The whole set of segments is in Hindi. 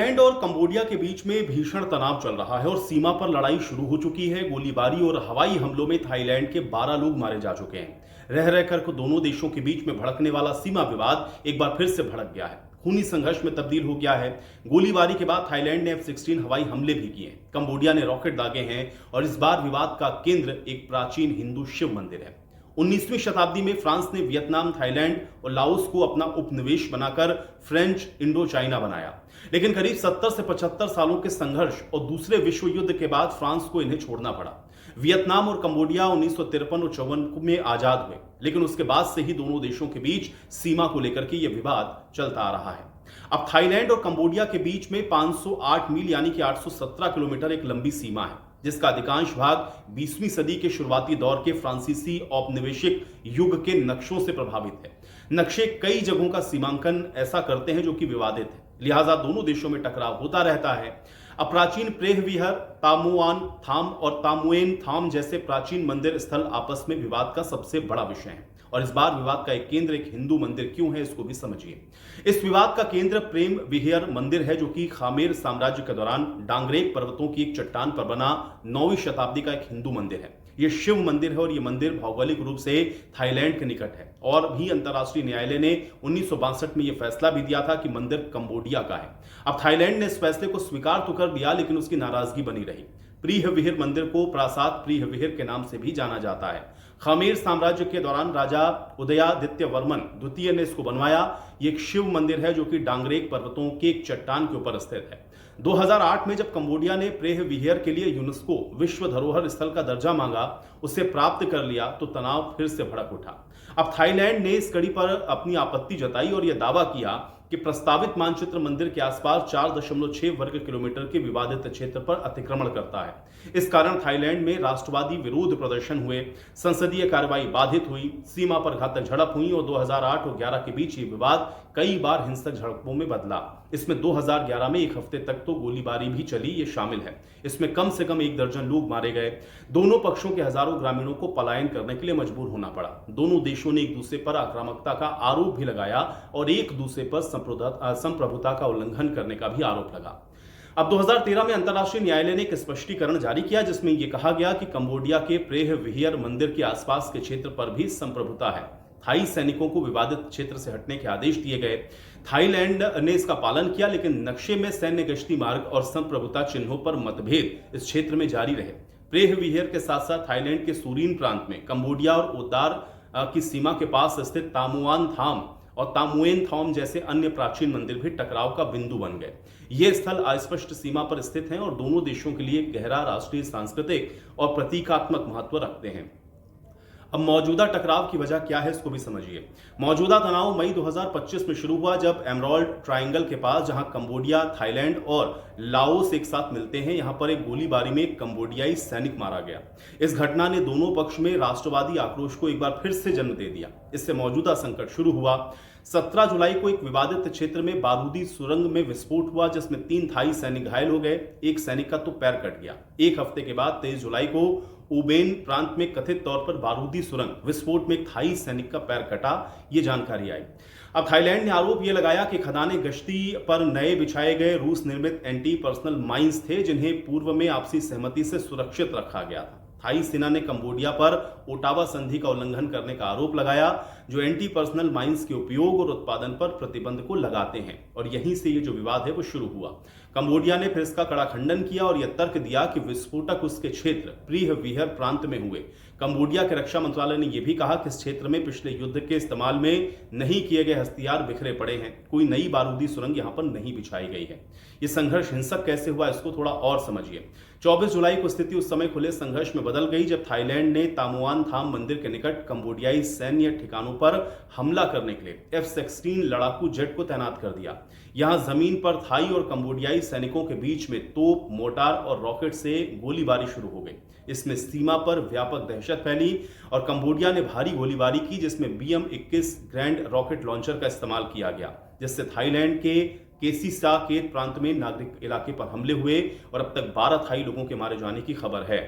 थाईलैंड और कंबोडिया के बीच में भीषण तनाव चल रहा है और सीमा पर लड़ाई शुरू हो चुकी है। गोलीबारी और हवाई हमलों में थाईलैंड के 12 लोग मारे जा चुके हैं। रह रहकर को दोनों देशों के बीच में भड़कने वाला सीमा विवाद एक बार फिर से भड़क गया है, खूनी संघर्ष में तब्दील हो गया है। गोलीबारी के बाद थाईलैंड ने F-16 हवाई हमले भी किए, कंबोडिया ने रॉकेट दागे हैं और इस बार विवाद का केंद्र एक प्राचीन हिंदू शिव मंदिर है। 19वीं शताब्दी में फ्रांस ने वियतनाम, थाईलैंड और लाओस को अपना उपनिवेश बनाकर फ्रेंच इंडो चाइना बनाया, लेकिन करीब 70 से 75 सालों के संघर्ष और दूसरे विश्व युद्ध के बाद फ्रांस को इन्हें छोड़ना पड़ा। वियतनाम और कंबोडिया 1953 और 54 में आजाद हुए, लेकिन उसके बाद से ही दोनों देशों के बीच सीमा को लेकर के यह विवाद चलता आ रहा है। अब थाईलैंड और कंबोडिया के बीच में 508 मील यानी कि 817 किलोमीटर एक लंबी सीमा है, जिसका अधिकांश भाग 20वीं सदी के शुरुआती दौर के फ्रांसीसी औपनिवेशिक युग के नक्शों से प्रभावित है। नक्शे कई जगहों का सीमांकन ऐसा करते हैं जो कि विवादित है, लिहाजा दोनों देशों में टकराव होता रहता है। अप्राचीन प्रेह विहर, तामुआन थाम और तामुएन थाम जैसे प्राचीन मंदिर स्थल आपस में विवाद का सबसे बड़ा विषय है और इस बार विवाद का एक केंद्र एक हिंदू मंदिर क्यों है, इसको भी समझिए। इस विवाद का केंद्र प्रेम विहर मंदिर है, जो कि खामेर साम्राज्य के दौरान डांगरेक पर्वतों की एक चट्टान पर बना 9वीं शताब्दी का एक हिंदू मंदिर है। यह शिव मंदिर है और यह मंदिर भौगोलिक रूप से थाईलैंड के निकट है और भी अंतर्राष्ट्रीय न्यायालय ने 1962 में यह फैसला भी दिया था कि मंदिर कंबोडिया का है। अब थाईलैंड ने इस फैसले को स्वीकार तो कर दिया, लेकिन उसकी नाराजगी बनी रही। प्रीह विहिर मंदिर को प्रासाद प्रीह विहिर के नाम से भी जाना जाता है। खामेर साम्राज्य के दौरान राजा उदयादित्य वर्मन द्वितीय ने इसको बनवाया। ये एक शिव मंदिर है जो कि डांगरेक पर्वतों के एक चट्टान के ऊपर स्थित है। 2008 में जब कंबोडिया ने प्रेह विहिर के लिए यूनेस्को विश्व धरोहर स्थल का दर्जा मांगा, उसे प्राप्त कर लिया तो तनाव फिर से भड़क उठा। अब थाईलैंड ने इस कड़ी पर अपनी आपत्ति जताई और यह दावा किया कि प्रस्तावित मानचित्र मंदिर के आसपास 4.6 वर्ग किलोमीटर के विवादित क्षेत्र पर अतिक्रमण करता है। इस कारण थाईलैंड में राष्ट्रवादी विरोध प्रदर्शन हुए, संसदीय कार्रवाई बाधित हुई, सीमा पर घातक झड़प हुई और 2008 और 11 के बीच ये विवाद कई बार हिंसक झड़पों में बदला। इसमें 2011 में एक हफ्ते तक तो गोलीबारी भी चली, ये शामिल है। इसमें कम से कम 1 दर्जन लोग मारे गए। दोनों पक्षों के हजारों ग्रामीणों को पलायन करने के लिए मजबूर होना पड़ा। दोनों देशों ने एक दूसरे पर आक्रामकता का आरोप भी लगाया और एक दूसरे पर संप्रभुता का उल्लंघन करने का भी आरोप लगा। अब 2013 में अंतर्राष्ट्रीय न्यायालय ने एक स्पष्टीकरण जारी किया, जिसमें यह कहा गया कि कंबोडिया के प्रेह विहिर मंदिर के आसपास के क्षेत्र पर भी संप्रभुता है। थाई सैनिकों को विवादित क्षेत्र से हटने के आदेश दिए गए। थाईलैंड ने इसका पालन किया, लेकिन नक्शे में सैन्य गश्ती मार्ग और संप्रभुता चिन्हों पर मतभेद इस क्षेत्र में जारी रहे। प्रेह विहिर के साथ साथ थाईलैंड के सूरीन प्रांत में कंबोडिया और ओदार की सीमा के पास स्थित तामुआन थाम और तामुएन थाम जैसे अन्य प्राचीन मंदिर भी टकराव का बिंदु बन गए। ये स्थल अस्पष्ट सीमा पर स्थित हैं और दोनों देशों के लिए गहरा राष्ट्रीय, सांस्कृतिक और प्रतीकात्मक महत्व रखते हैं। अब मौजूदा टकराव की वजह क्या है, इसको भी समझिए। मौजूदा तनाव मई 2025 में शुरू हुआ, जब एमराल्ड ट्रायंगल के पास, जहां कंबोडिया, थाईलैंड और लाओस एक साथ मिलते हैं, यहां पर एक गोलीबारी में कंबोडियाई सैनिक मारा गया। इस घटना ने दोनों पक्ष में राष्ट्रवादी आक्रोश को एक बार फिर से जन्म दे दिया। इससे मौजूदा संकट शुरू हुआ। 17 जुलाई को एक विवादित क्षेत्र में बारूदी सुरंग में विस्फोट हुआ, जिसमें 3 थाई सैनिक घायल हो गए। एक सैनिक का तो पैर कट गया। एक हफ्ते के बाद 23 जुलाई को उबेन प्रांत में कथित तौर पर बारूदी सुरंग विस्फोट में एक थाई सैनिक का पैर कटा, ये जानकारी आई। अब थाईलैंड ने आरोप यह लगाया कि खदाने गश्ती पर नए बिछाए गए रूस निर्मित एंटी पर्सनल माइंस थे, जिन्हें पूर्व में आपसी सहमति से सुरक्षित रखा गया था। थाई सेना ने कंबोडिया पर ओटावा संधि का उल्लंघन करने का आरोप लगाया, जो एंटी पर्सनल माइंस के उपयोग और उत्पादन पर प्रतिबंध को लगाते हैं, और यहीं से ये जो विवाद है वो शुरू हुआ। कंबोडिया ने फिर इसका कड़ा खंडन किया और यह तर्क दिया कि विस्फोटक उसके क्षेत्र प्रीह विहिर प्रांत में हुए। कंबोडिया के रक्षा मंत्रालय ने यह भी कहा कि इस क्षेत्र में पिछले युद्ध के इस्तेमाल में नहीं किए गए हथियार बिखरे पड़े हैं, कोई नई बारूदी सुरंग यहां पर नहीं बिछाई गई है। यह संघर्ष हिंसक कैसे हुआ, इसको थोड़ा और समझिए। 24 जुलाई को स्थिति उस समय खुले संघर्ष में बदल गई, जब थाईलैंड ने तामुआन थाम मंदिर के निकट कंबोडियाई सैन्य ठिकानों पर हमला करने के लिए F-16 लड़ाकू जेट को तैनात कर दिया। यहां जमीन पर थाई और कंबोडियाई सैनिकों के बीच में तोप, मोर्टार और रॉकेट से गोलीबारी शुरू हो गई। इसमें सीमा पर व्यापक दहशत फैली और कंबोडिया ने भारी गोलीबारी की, जिसमें BM-21 ग्रैंड रॉकेट लॉन्चर का इस्तेमाल किया गया, जिससे थाईलैंड के केसिसाकेट प्रांत में नागरिक इलाके पर हमले हुए और अब तक 12 थाई लोगों के मारे जाने की खबर है।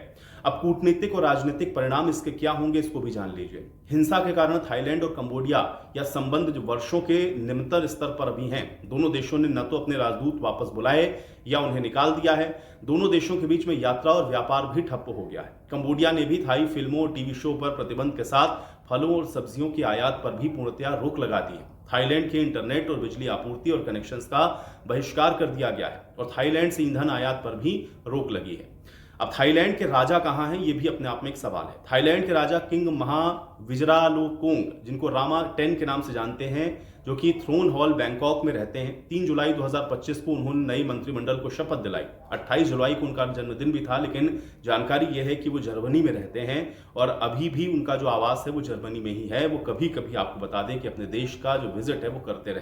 अब कूटनीतिक और राजनीतिक परिणाम इसके क्या होंगे, इसको भी जान लीजिए। हिंसा के कारण थाईलैंड और कंबोडिया या संबंध जो वर्षों के निरंतर स्तर पर अभी हैं, दोनों देशों ने न तो अपने राजदूत वापस बुलाए या उन्हें निकाल दिया है। दोनों देशों के बीच में यात्रा और व्यापार भी ठप्प हो गया है। कंबोडिया ने भी थाई फिल्मों और टीवी शो पर प्रतिबंध के साथ फलों और सब्जियों की आयात पर भी पूर्णतया रोक लगा दी है। थाईलैंड के इंटरनेट और बिजली आपूर्ति और कनेक्शंस का बहिष्कार कर दिया गया है और थाईलैंड से ईंधन आयात पर भी रोक लगी है। अब थाईलैंड के राजा कहाँ हैं, ये भी अपने आप में एक सवाल है। थाईलैंड के राजा किंग महा विजरालोकोंग, जिनको रामा 10 के नाम से जानते हैं, जो कि थ्रोन हॉल बैंकॉक में रहते हैं। 3 जुलाई 2025 को उन्होंने नई मंत्रिमंडल को शपथ दिलाई। 28 जुलाई को उनका जन्मदिन भी था, लेकिन जानकारी यह है कि वो जर्मनी में रहते हैं और अभी भी उनका जो आवास है वो जर्मनी में ही है। वो कभी कभी आपको बता दें कि अपने देश का जो विजिट है वो करते रहते हैं।